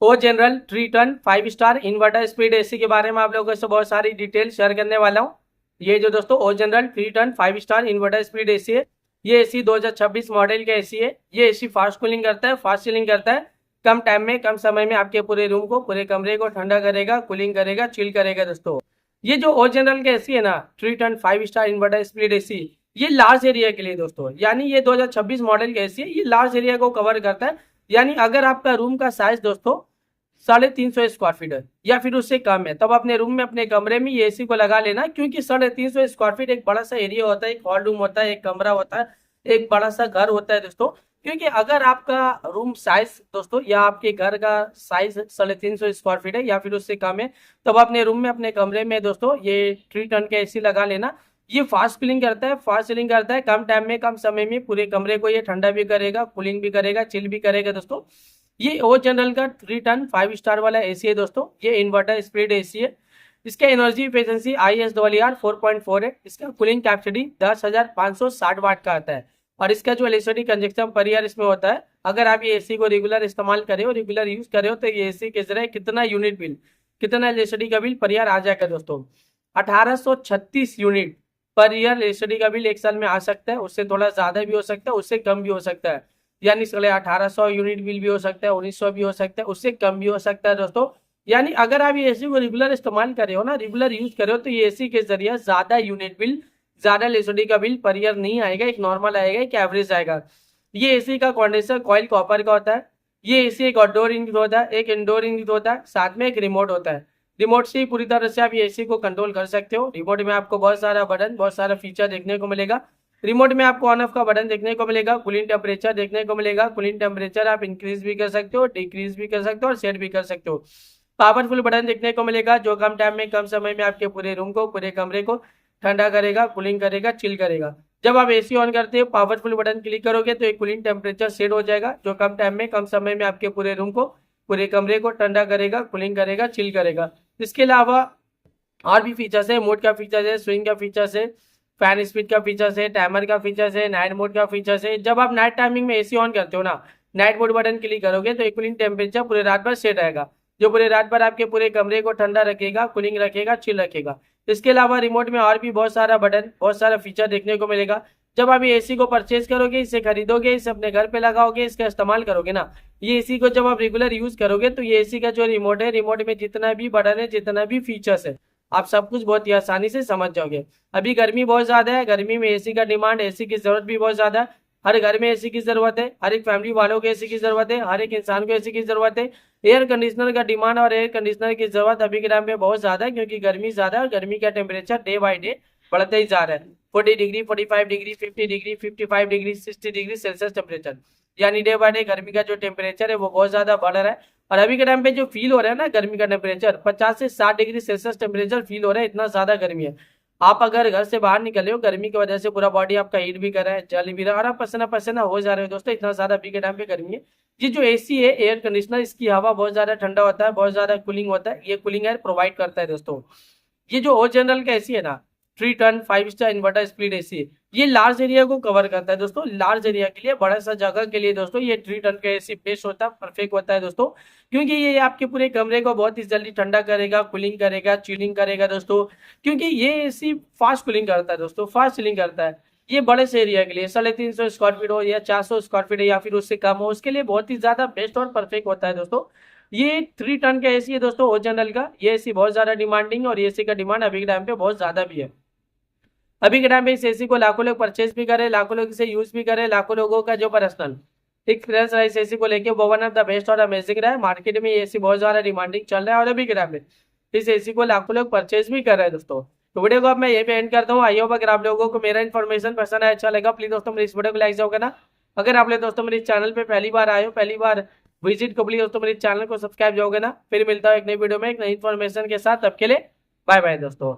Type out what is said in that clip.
ओ General 3 ton 5 star inverter speed AC के बारे में आप लोगों से बहुत सारी डिटेल शेयर करने वाला हूँ। ये जो दोस्तों O General 3 ton 5 star inverter speed AC है, ये एसी 2026 मॉडल का एसी है। ये एसी फास्ट कूलिंग करता है, फास्ट सीलिंग करता है, कम टाइम में कम समय में आपके पूरे रूम को, पूरे कमरे को ठंडा करेगा, कूलिंग करेगा, चिल करेगा दोस्तों। ये जो ओ जनरल का एसी है ना, 3 ton 5 star inverter speed AC, ये लार्ज एरिया के लिए दोस्तों, यानी ये 2026 मॉडल का एसी है, ये लार्ज एरिया को कवर करता है। यानी अगर आपका रूम का साइज दोस्तों 350 स्क्वायर फीट है या फिर उससे कम है, तब अपने रूम में, अपने कमरे में ये एसी को लगा लेना, क्योंकि 350 स्क्वायर फीट एक बड़ा सा एरिया होता है, एक हॉल रूम होता है, एक कमरा होता है, एक बड़ा सा घर होता है दोस्तों। क्योंकि अगर आपका रूम साइज दोस्तों या आपके घर का साइज 350 स्क्वायर फीट है या फिर उससे कम है, तब अपने रूम में, अपने कमरे में दोस्तों ये 3 टन का एसी लगा लेना। ये फास्ट कूलिंग करता है, फास्ट सीलिंग करता है, कम टाइम में कम समय में पूरे कमरे को ये ठंडा भी करेगा, कूलिंग भी करेगा, चिल भी करेगा दोस्तों। ये ओ जनरल का 3 टन 5 स्टार वाला एसी है दोस्तों। ये इन्वर्टर स्पीड एसी है। इसका एनर्जी एफिशिएंसी ISWR 4.4 है। इसका कूलिंग कैपेसिटी 10,560 वाट का आता है। और इसका जो इलेक्ट्रिसिटी कंजप्शन पर ईयर इसमें होता है, अगर आप ये एसी को रेगुलर इस्तेमाल करें और रेगुलर यूज करें हो, तो ये एसी के जरिए कितना यूनिट बिल, कितना इलेक्ट्रिसिटी का बिल पर ईयर आ जाएगा दोस्तों? 1836 यूनिट पर ईयर इलेक्ट्रिसिटी का बिल एक साल में आ सकता है। उससे थोड़ा ज्यादा भी हो सकता है, उससे कम भी हो सकता है। यानी 1800 यूनिट बिल भी हो सकता है, 1900 भी हो सकता है, उससे कम भी हो सकता है दोस्तों। यानी अगर आप ये एसी को रेगुलर इस्तेमाल करे हो ना, रेगुलर यूज करे हो, तो ये एसी के जरिए ज्यादा यूनिट बिल, ज्यादा इलेक्ट्रिसिटी का बिल पर ईयर नहीं आएगा, एक नॉर्मल आएगा, एक एवरेज आएगा। ये एसी का कंडेंसर कॉइल कॉपर का होता है। ये एसी एक आउटडोर यूनिट होता है, एक इंडोर यूनिट होता है, साथ में एक रिमोट होता है। रिमोट से ही पूरी तरह से आप ये एसी को कंट्रोल कर सकते हो। रिमोट में आपको बहुत सारा बटन, बहुत सारा फीचर देखने को मिलेगा। रिमोट में आपको ऑन ऑफ का बटन देखने को मिलेगा, कूलिंग टेम्परेचर देखने को मिलेगा। कूलिंग टेम्परेचर आप इंक्रीज भी कर सकते हो, डिक्रीज भी कर सकते हो और सेट भी कर सकते हो। पावरफुल बटन देखने को मिलेगा, जो कम टाइम में कम समय में आपके पूरे रूम को, पूरे कमरे को ठंडा करेगा, कूलिंग करेगा, चिल करेगा। जब आप एसी ऑन करते हो, पावरफुल बटन क्लिक करोगे तो एक कूलिंग टेम्परेचर सेट हो जाएगा, जो कम टाइम में कम समय में आपके पूरे रूम को, पूरे कमरे को ठंडा करेगा, कूलिंग करेगा, चिल करेगा। इसके अलावा और भी फीचर्स है, मोड का फीचर्स है, स्विंग का फीचर्स है, फैन स्पीड का फीचर्स है, टाइमर का फीचर्स है, नाइट मोड का फीचर्स है। जब आप नाइट टाइमिंग में एसी ऑन करते हो ना, नाइट मोड बटन क्लिक करोगे तो एक कूलिंग टेम्परेचर पूरे रात भर सेट आएगा, जो पूरे रात भर आपके पूरे कमरे को ठंडा रखेगा, कूलिंग रखेगा, चिल रखेगा। इसके अलावा रिमोट में और भी बहुत सारा बटन, बहुत सारा फीचर देखने को मिलेगा। जब आप ये एसी को परचेज करोगे, इसे खरीदोगे, इसे अपने घर पे लगाओगे, इसका इस्तेमाल करोगे ना, ये एसी को जब आप रेगुलर यूज करोगे, तो ये एसी का जो रिमोट है, रिमोट में जितना भी बटन है, जितना भी फीचर्स है, आप सब कुछ बहुत ही आसानी से समझ जाओगे। अभी गर्मी बहुत ज्यादा है, गर्मी में एसी का डिमांड, एसी की जरूरत भी बहुत ज्यादा है। हर घर में एसी की जरूरत है, हर एक फैमिली वालों को एसी की जरूरत है, हर एक इंसान को एसी की जरूरत है। एयर कंडीशनर का डिमांड और एयर कंडीशनर की जरूरत अभी के टाइम पे बहुत ज्यादा है, क्योंकि गर्मी ज्यादा है और गर्मी का टेम्परेचर डे बाई डे बढ़ते ही जा रहा है। 40 degree, 45 degree, 50 degree, 55 degree, 60 degree Celsius temperature, यानी डे बाई डे गर्मी का जो टेम्परेचर है वो बहुत ज्यादा बढ़ रहा है। और अभी के टाइम पे जो फील हो रहा है ना गर्मी का टेम्परेचर, 50 से 60 डिग्री सेल्सियस टेम्परेचर फील हो रहा है, इतना ज्यादा गर्मी है। आप अगर घर से बाहर निकले हो, गर्मी की वजह से पूरा बॉडी आपका हीट भी कर रहा है, जल भी रहा है, और आप पसीना पसीना हो जा रहे हो दोस्तों, इतना ज्यादा अभी के टाइम पे गर्मी है। ये जो एसी है, एयर कंडीशनर, इसकी हवा बहुत ज्यादा ठंडा होता है, बहुत ज्यादा कूलिंग होता है, ये कूलिंग एयर प्रोवाइड करता है दोस्तों। ये जो ओ जनरल का एसी है ना, 3 ton 5 star inverter speed AC, ये लार्ज एरिया को कवर करता है दोस्तों। लार्ज एरिया के लिए, बड़ा सा जगह के लिए दोस्तों, ये 3 टन का एसी बेस्ट होता है, परफेक्ट होता है दोस्तों। क्योंकि ये आपके पूरे कमरे को बहुत ही जल्दी ठंडा करेगा, कूलिंग करेगा, चिलिंग करेगा दोस्तों। क्योंकि ये एसी फास्ट कूलिंग करता है दोस्तों, फास्ट चिलिंग करता है। ये बड़े से एरिया के लिए, 350 स्क्वायर फीट हो या 400 स्क्वायर फीट या फिर उससे कम हो, उसके लिए बहुत ही ज्यादा बेस्ट और परफेक्ट होता है दोस्तों। ये 3 टन का एसी है दोस्तों, ओ जनरल का। ये एसी बहुत ज्यादा डिमांडिंग, और एसी का डिमांड अभी के टाइम पे बहुत ज्यादा भी है। अभी के टाइम पे इस एसी को लाखों लोग परचेज भी करे, लाखों लोग इसे यूज भी करे, लाखों लोगों का जो पर्सनल एक्सपीरियंस रहा इस एसी को लेके, वो वन ऑफ द बेस्ट और अमेजिंग रहा है। मार्केट में ये एसी बहुत ज्यादा डिमांडिंग चल रहा है, और अभी के टाइम पे इस एसी को लाखों लोग परचेज भी कर रहे हैं दोस्तों। तो वीडियो को अब मैं यही पे एंड करता हूँ। आई होप अगर आप लोगों को मेरा इन्फॉर्मेशन पसंद आया, अच्छा लगा, प्लीज दोस्तों मेरे इस वीडियो को लाइक जाओगे ना। अगर आप लोग दोस्तों मेरे चैनल पे पहली बार आए हो, पहली बार विजिट को, प्लीज दोस्तों मेरे चैनल को सब्सक्राइब जाओगे ना। फिर मिलता है एक नई वीडियो में एक नई इन्फॉर्मेशन के साथ, तब के लिए बाय बाय दोस्तों।